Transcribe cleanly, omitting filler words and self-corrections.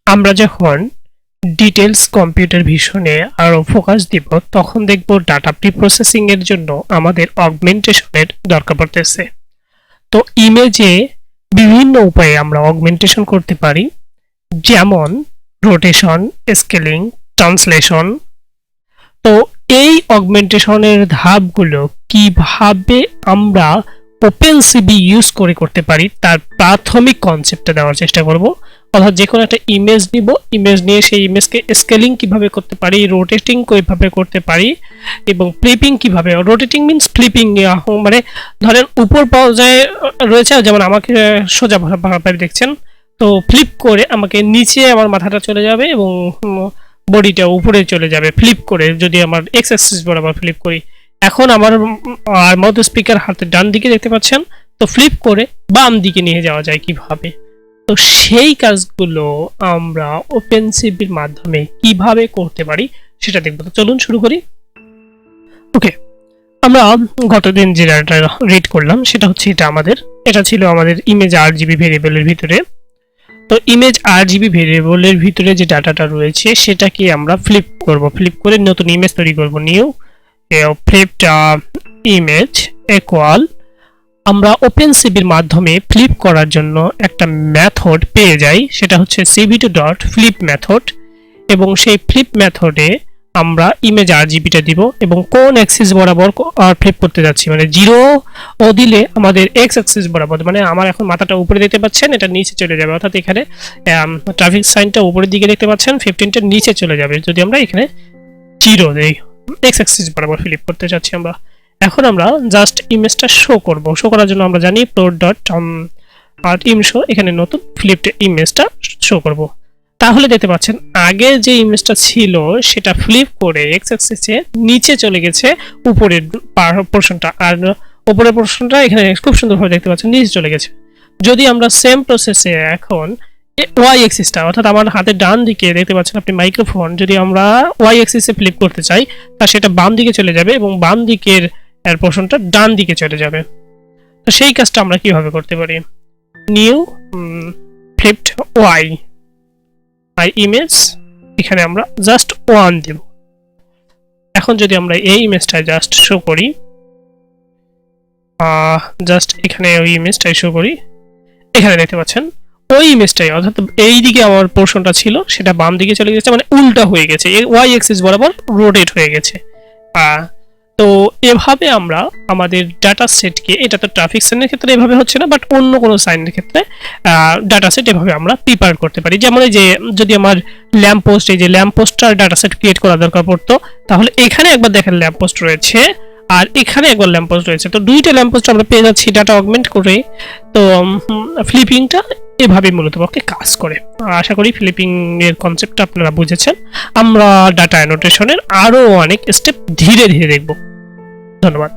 আমরা যখন details computer ভিশনে আরো ফোকাস দিব তখন দেখব ডাটা প্রিপ্রসেসিং এর জন্য আমাদের অগমেন্টেশনের দরকার পড়তেছে। তো ইমেজে বিভিন্ন উপায়ে আমরা অগমেন্টেশন করতে পারি, যেমন রোটেশন, স্কেলিং, ট্রান্সলেশন। তো এই অগমেন্টেশনের ধাপগুলো কিভাবে আমরা ওপেনসিবি ইউজ করে করতে পারি তার প্রাথমিক কনসেপ্টটা দেওয়ার চেষ্টা করব। অর্থাৎ যে কোনো একটা ইমেজ নিব, ইমেজ নিয়ে সেই ইমেজকে স্কেলিং কিভাবে করতে পারি, রোটেটিং কিভাবে করতে পারি এবং ফ্লিপিং কিভাবে। রোটেটিং মিন্স ফ্লিপিং, মানে ধরেন উপর পর্যায়ে রয়েছে, যেমন আমাকে সোজা ভাবে দেখছেন, তো ফ্লিপ করে আমাকে নিচে আমার মাথাটা চলে যাবে এবং বডিটা উপরে চলে যাবে ফ্লিপ করে। যদি আমার এক্স অ্যাক্সিস বরাবর ফ্লিপ করি, এখন আমার মাউথ স্পিকার হাতে ডান দিকে দেখতে পাচ্ছেন, তো ফ্লিপ করে বাম দিকে নিয়ে যাওয়া যায় কিভাবে। তো সেই কাজগুলো আমরা ওপেনসিবির মাধ্যমে কিভাবে করতে পারি সেটা দেখব। তো চলুন শুরু করি। ওকে, আমরা গতদিন যে ডাটা রিড করলাম সেটা হচ্ছে এটা ছিল আমাদের ইমেজ আরজিবি ভেরিয়েবলের ভিতরে। তো ইমেজ আরজিবি ভেরিয়েবলের ভিতরে যে ডাটাটা রয়েছে সেটাকে আমরা ফ্লিপ করব, ফ্লিপ করে নতুন ইমেজ তৈরি করব। নিউ ফ্লিপড ইমেজ ইকুয়াল, আমরা ওপেনসিবির মাধ্যমে ফ্লিপ করার জন্য একটা মেথড পেয়ে যাই, সেটা হচ্ছে cv2.flip মেথড। এবং সেই ফ্লিপ মেথডে আমরা ইমেজ আরজিবিটা দিব এবং কোন অ্যাক্সিস বরাবর ফ্লিপ করতে যাচ্ছি, মানে 0 ও দিলে আমাদের এক্স অ্যাক্সিস বরাবর, মানে আমার এখন মাথাটা উপরে দেখতে পাচ্ছেন, এটা নিচে চলে যাবে। অর্থাৎ এখানে ট্রাফিক সাইনটা উপরের দিকে দেখতে পাচ্ছেন, 15টা নিচে চলে যাবে যদি আমরা এখানে 0 দেই। এক্স অ্যাক্সিস বরাবর ফ্লিপ করতে যাচ্ছি আমরা। এখন আমরা জাস্ট ইমেজটা শো করব। শো করার জন্য আমরা জানি plot.imShow, এখানে নতুন ফ্লিপড ইমেজটা শো করব। তাহলে দেখতে পাচ্ছেন আগে যে ইমেজটা ছিল সেটা ফ্লিপ করে এক্স অ্যাক্সিসে নিচে চলে গেছে উপরের পোরশনটা, আর উপরের পোরশনটা এখানে খুব সুন্দরভাবে দেখতে পাচ্ছেন নিচে চলে গেছে। যদি আমরা সেম প্রসেসে এখন ওয়াই অ্যাক্সিসটা, অর্থাৎ আমার হাতের ডান দিকে দেখতে পাচ্ছেন আপনি মাইক্রোফোন, যদি আমরা ওয়াই অ্যাক্সিসে ফ্লিপ করতে চাই তা সেটা বাম দিকে চলে যাবে এবং বাম দিকের এর পোরশনটা ডান দিকে চলে যাবে। তো সেই কাজটা আমরা কিভাবে করতে পারি? নিউ ফ্লিপড ওয়াই ইমেজ, এখানে আমরা জাস্ট 1 দেব। এখন যদি আমরা এই ইমেজটা জাস্ট শো করি, জাস্ট এখানে ওই ইমেজটাই শো করি, এখানে দেখতে পাচ্ছেন ওই ইমেজটাই, অর্থাৎ এই দিকে আমার পোরশনটা ছিল সেটা বাম দিকে চলে গেছে, মানে উল্টা হয়ে গেছে, ওয়াই অ্যাক্সিস বরাবর রোটেট হয়ে গেছে। তো এভাবে আমরা আমাদের ডাটা সেটকে, এটা তো ট্রাফিক সাইনের ক্ষেত্রে এভাবে হচ্ছে না, বাট অন্য কোনো সাইনের ক্ষেত্রে ডাটা সেট এভাবে আমরা প্রিপেয়ার করতে পারি। যেমন এই যে যদি আমার ল্যাম্প পোস্ট, এই যে ল্যাম্প পোস্টটার ডাটা সেট ক্রিয়েট করা দরকার পড়তো, তাহলে এখানে একবার দেখেন ল্যাম্প পোস্ট রয়েছে আর এখানে একবার ল্যাম্প পোস্ট রয়েছে, তো দুইটা ল্যাম্প পোস্ট আমরা পেয়ে যাচ্ছি ডাটা অগমেন্ট করে। তো ফ্লিপিংটা এভাবে মূলত পক্ষে কাজ করে। আশা করি ফ্লিপিং এর কনসেপ্টটা আপনারা বুঝেছেন। আমরা ডাটা অ্যানোটেশনের আরো অনেক স্টেপ ধীরে ধীরে দেখব। ধন্যবাদ।